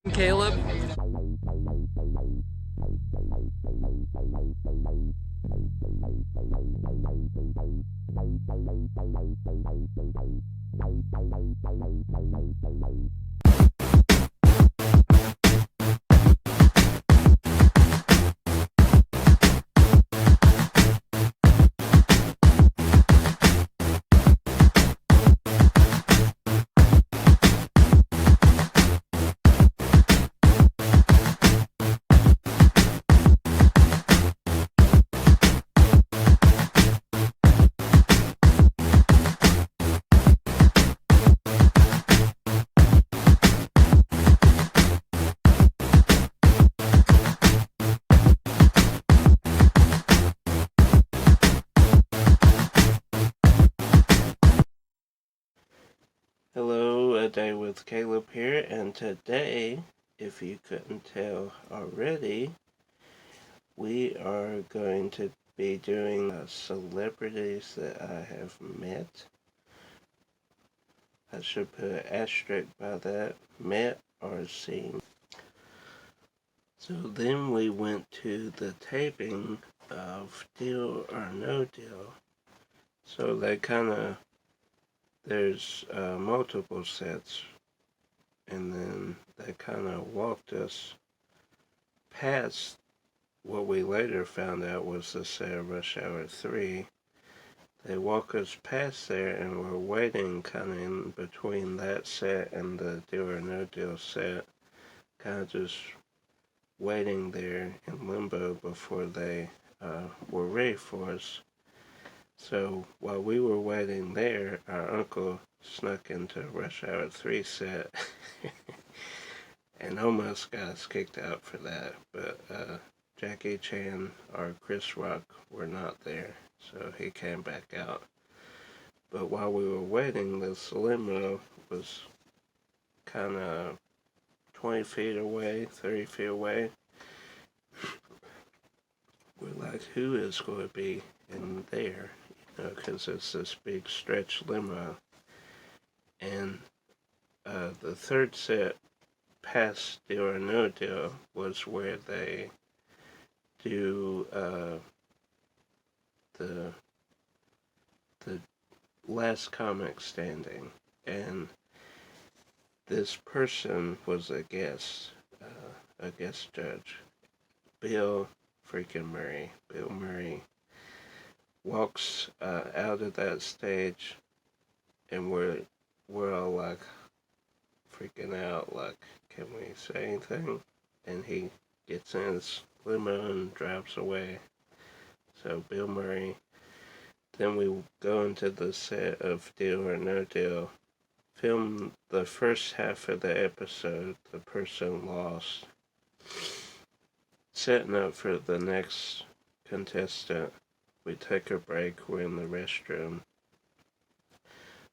Caleb. Hello, A Day with Caleb here, and today, if you couldn't tell already, we are going to be doing celebrities that I have met. I should put an asterisk by that, met or seen. So then we went to the taping of Deal or No Deal. So there's multiple sets, and then they kind of walked us past what we later found out was the set of Rush Hour 3. They walk us past there, and we're waiting kind of in between that set and the Deal or No Deal set, kind of just waiting there in limbo before they were ready for us. So while we were waiting there, our uncle snuck into Rush Hour 3 set and almost got us kicked out for that, but Jackie Chan or Chris Rock were not there, so he came back out. But while we were waiting, this limo was kind of 20 feet away, 30 feet away. We're like, who is going to be in there? Because it's this big stretch limo. And the third set past Deal or No Deal was where they do the the last comic standing, and this person was a guest judge, Bill freaking Murray. Bill Murray walks out of that stage, and we're all like freaking out, like, can we say anything? And he gets in his limo and drives away. So Bill Murray. Then we go into the set of Deal or No Deal. Film the first half of the episode, the person lost. Setting up for the next contestant. We take a break, we're in the restroom,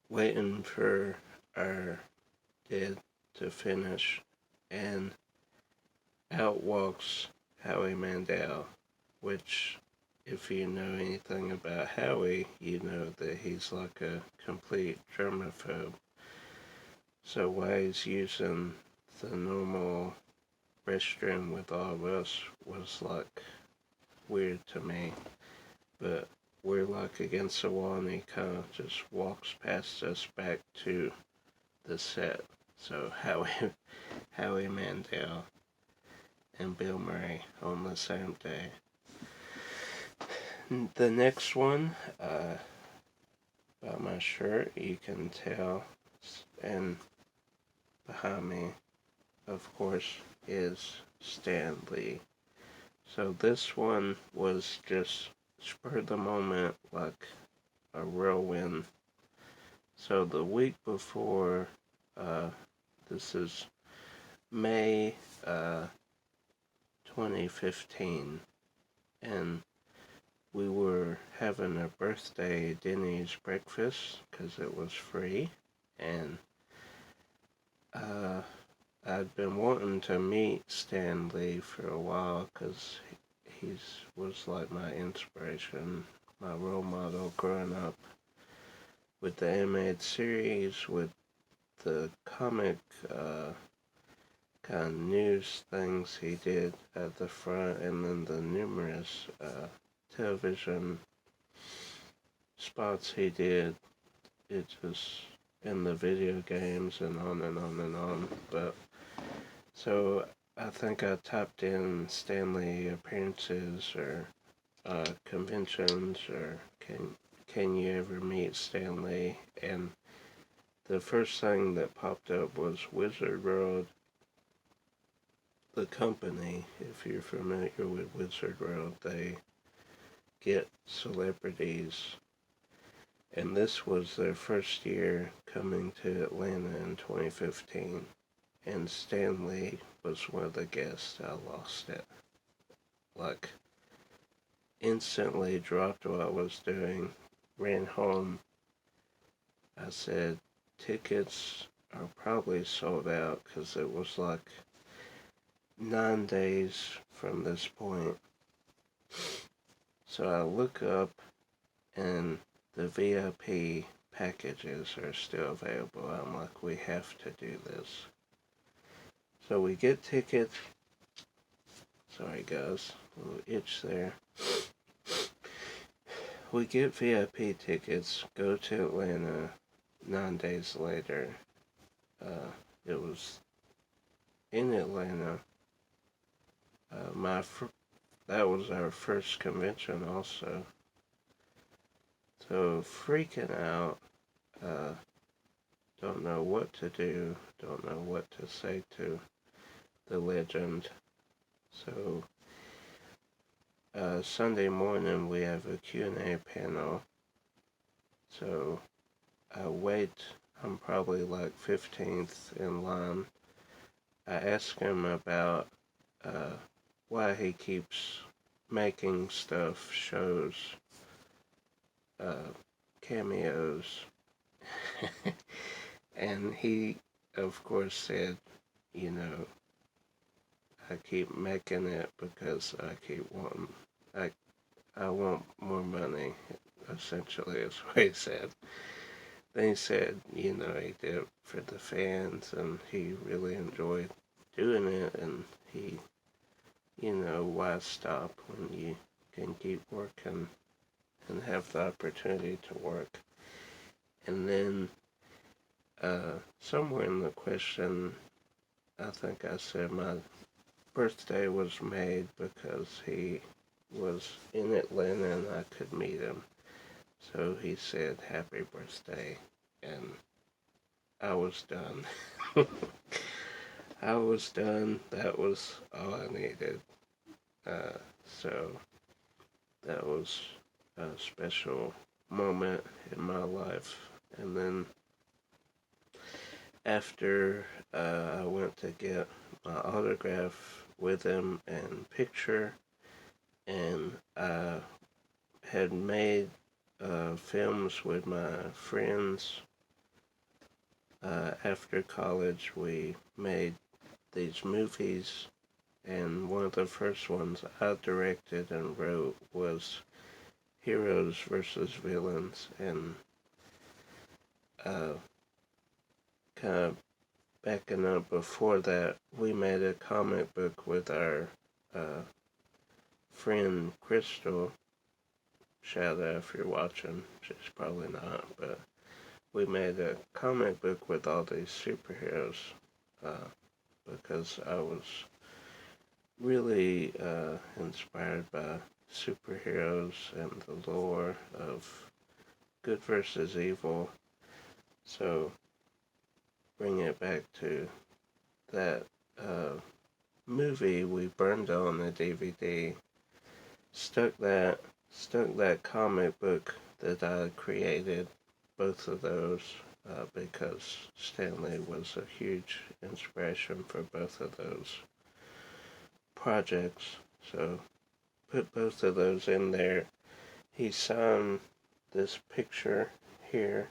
waiting for our dead to finish, and out walks Howie Mandel, which, if you know anything about Howie, you know that he's like a complete germaphobe. So why he's using the normal restroom with all of us was like weird to me. But we're like against the wall, and he kind of just walks past us back to the set. So Howie Mandel and Bill Murray on the same day. The next one, by my shirt, you can tell, and behind me, of course, is Stan Lee. So this one was just spur of the moment, like a whirlwind. So the week before, this is May 2015, and we were having a birthday Denny's breakfast because it was free, and I'd been wanting to meet Stan Lee for a while because he was like my inspiration, my role model growing up with the animated series, with the kind of news things he did at the front, and then the numerous television spots he did. It just in the video games and on and on and on. But so I think I typed in Stanley appearances or conventions or can you ever meet Stanley, and the first thing that popped up was Wizard World, the company. If you're familiar with Wizard World, they get celebrities, and this was their first year coming to Atlanta in 2015, and Stanley was one of the guests. I lost it. Like, instantly dropped what I was doing, ran home. I said, tickets are probably sold out because it was like 9 days from this point. So I look up and the VIP packages are still available. I'm like, we have to do this. So we get tickets. Sorry guys, a little itch there. We get VIP tickets, go to Atlanta 9 days later. It was in Atlanta. That was our first convention also. So freaking out, don't know what to do, don't know what to say to the legend. So Sunday morning we have a Q&A panel. So I wait, I'm probably like 15th in line. I ask him about why he keeps making stuff, shows, cameos. And he, of course, said, you know, I keep making it because I want more money, essentially is what he said. Then he said, you know, he did it for the fans and he really enjoyed doing it, and he, you know, why stop when you can keep working and have the opportunity to work. And then somewhere in the question, I think I said my birthday was made because he was in Atlanta and I could meet him. So he said, happy birthday, and I was done. I was done. That was all I needed. So that was a special moment in my life. And then after I went to get my autograph with him and picture, and I had made films with my friends. After college, we made these movies, and one of the first ones I directed and wrote was Heroes versus Villains, and kind of backing up before that, we made a comic book with our friend Crystal. Shout out if you're watching. She's probably not, but we made a comic book with all these superheroes because I was really inspired by superheroes and the lore of good versus evil. So bring it back to that movie, we burned on the DVD, stuck that comic book that I created, both of those, because Stanley was a huge inspiration for both of those projects. So put both of those in there. He signed this picture here,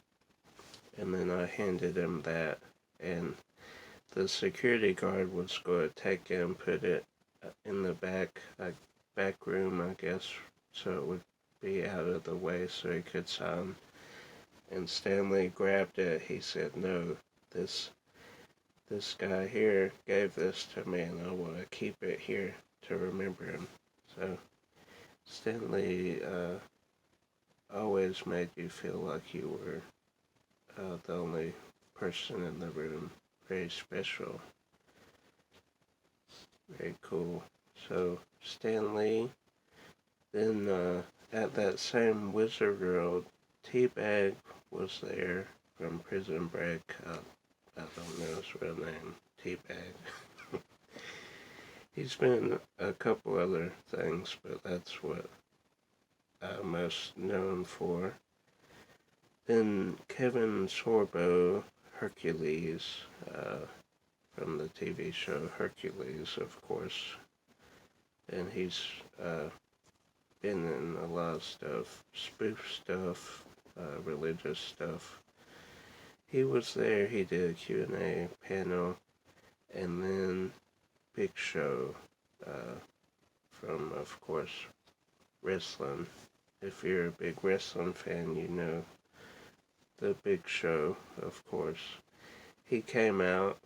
and then I handed him that, and the security guard was going to take it and put it in the back room, I guess, so it would be out of the way so he could sign. And Stanley grabbed it. He said, no, this this guy here gave this to me, and I want to keep it here to remember him. So Stanley always made you feel like you were the only person in the room. Very special. Very cool. So Stanley, then at that same Wizard World, Teabag was there from Prison Break. I don't know his real name. Teabag. He's been a couple other things, but that's what I'm most known for. Then Kevin Sorbo, Hercules, from the TV show Hercules, of course. And he's been in a lot of stuff, spoof stuff, religious stuff. He was there, he did a Q&A panel, and then Big Show, from, of course, wrestling. If you're a big wrestling fan, you know the Big Show, of course. He came out,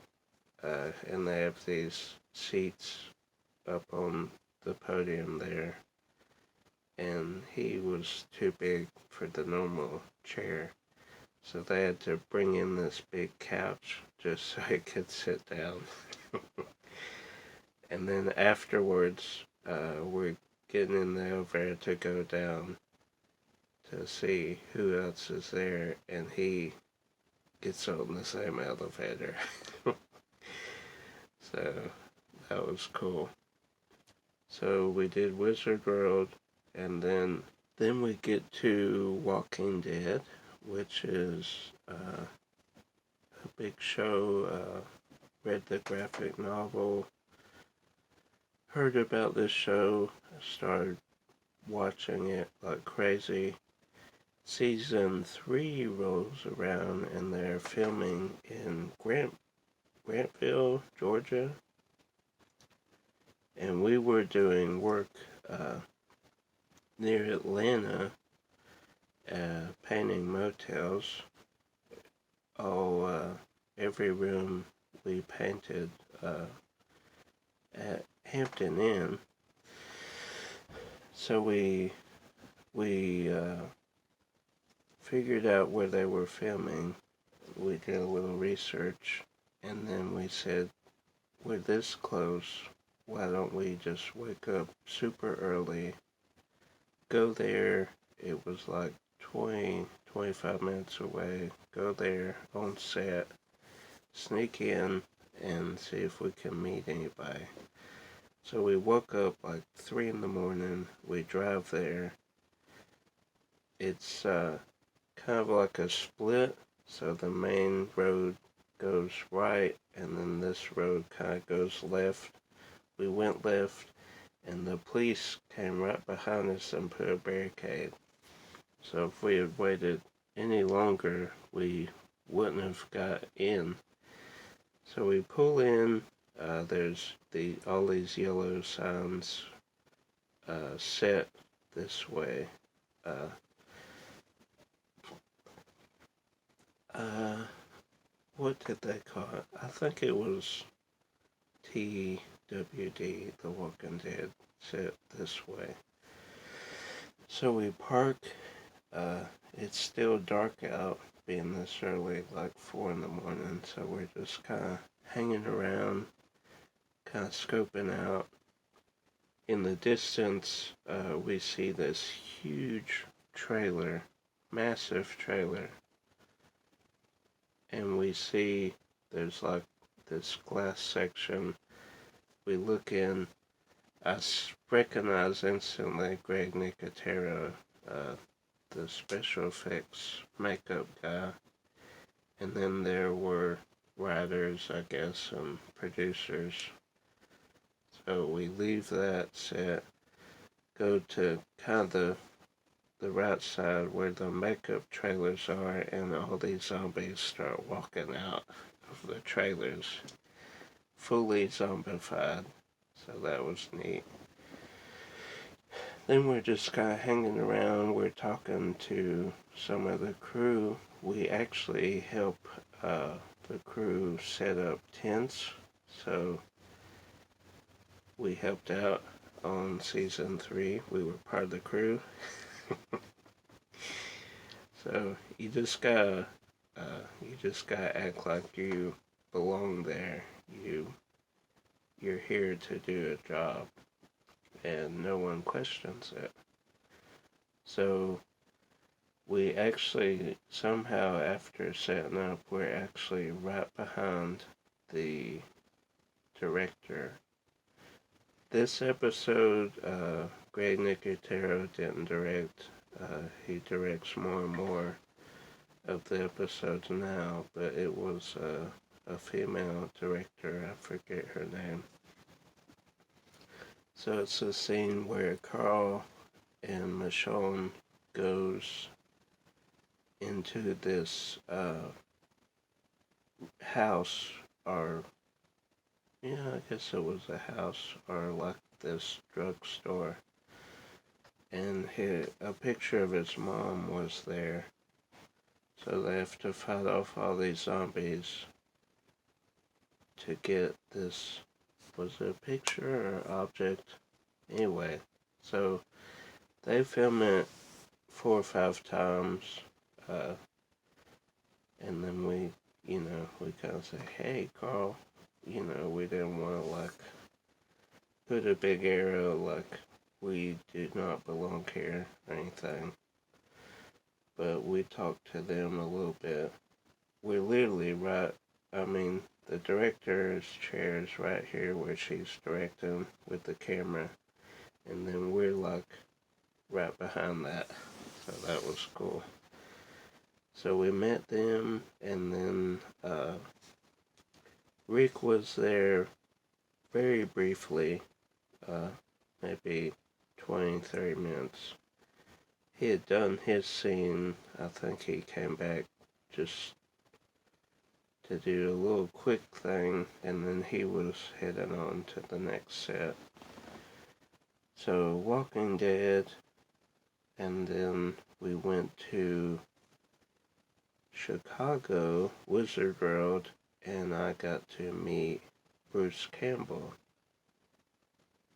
and they have these seats up on the podium there, and he was too big for the normal chair, so they had to bring in this big couch just so he could sit down. And then afterwards, we're getting in the elevator to go down to see who else is there, and he gets on the same elevator. So that was cool. So we did Wizard World, and then we get to Walking Dead, which is a big show. Read the graphic novel, heard about this show, started watching it like crazy. Season 3 rolls around, and they're filming in Grantville, Georgia. And we were doing work near Atlanta, painting motels. Every room we painted at Hampton Inn. So we figured out where they were filming. We did a little research, and then we said, we're this close, why don't we just wake up super early, go there. It was like 25 minutes away. Go there on set, sneak in, and see if we can meet anybody. So we woke up like 3 in the morning. We drive there. It's kind of like a split. So the main road goes right, and then this road kind of goes left. We went left, and the police came right behind us and put a barricade. So if we had waited any longer, we wouldn't have got in. So we pull in. There's all these yellow signs set this way. What did they call it? I think it was TWD, The Walking Dead, set this way. So we park. It's still dark out, being this early, like 4 in the morning. So we're just kind of hanging around, kind of scoping out. In the distance, we see this huge trailer, massive trailer. And we see there's like this glass section. We look in. I recognize instantly Greg Nicotero, the special effects makeup guy. And then there were writers, I guess, and producers. So we leave that set, go to kind of the right side where the makeup trailers are, and all these zombies start walking out of the trailers, fully zombified. So that was neat. Then we're just kind of hanging around. We're talking to some of the crew. We actually help the crew set up tents. So we helped out on season 3. We were part of the crew. So you just gotta act like you belong there. You're here to do a job, and no one questions it. So we actually somehow, after setting up, we're actually right behind the director. This episode, Greg Nicotero didn't direct. He directs more and more of the episodes now, but it was a female director. I forget her name. So it's a scene where Carl and Michonne goes into this house, or yeah, I guess it was a house, or like this drugstore, and a picture of his mom was there. So they have to fight off all these zombies to get this, was it a picture or object? Anyway, so they film it 4 or 5 times, and then we kind of say, hey, Carl, we didn't want to, like, put a big arrow, like, we do not belong here or anything. But we talked to them a little bit. We're literally the director's chair is right here where she's directing with the camera. And then we're, like, right behind that. So that was cool. So we met them, and then Rick was there very briefly, maybe 20, 30 minutes. He had done his scene. I think he came back just to do a little quick thing, and then he was heading on to the next set. So, Walking Dead, and then we went to Chicago, Wizard World, and I got to meet Bruce Campbell.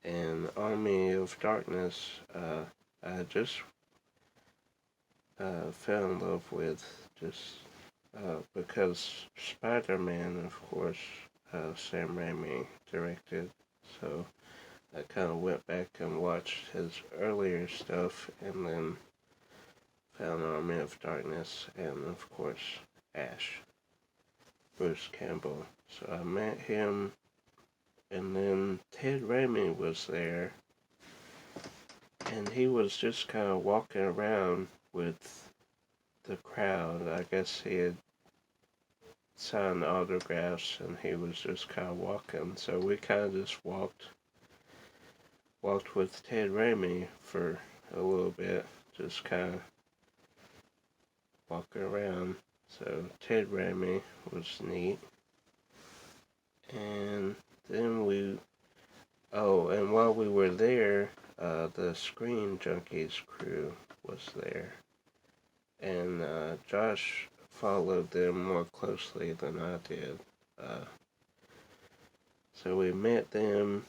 And Army of Darkness, I just fell in love with, just because Spider-Man, of course, Sam Raimi directed. So I kind of went back and watched his earlier stuff, and then found Army of Darkness, and of course Ash, Bruce Campbell. So I met him, and then Ted Raimi was there, and he was just kind of walking around with the crowd. I guess he had signed autographs, and he was just kind of walking. So we kind of just walked with Ted Raimi for a little bit, just kind of walking around. So Ted Raimi was neat. And then and while we were there, the Screen Junkies crew was there. And Josh followed them more closely than I did. So we met them,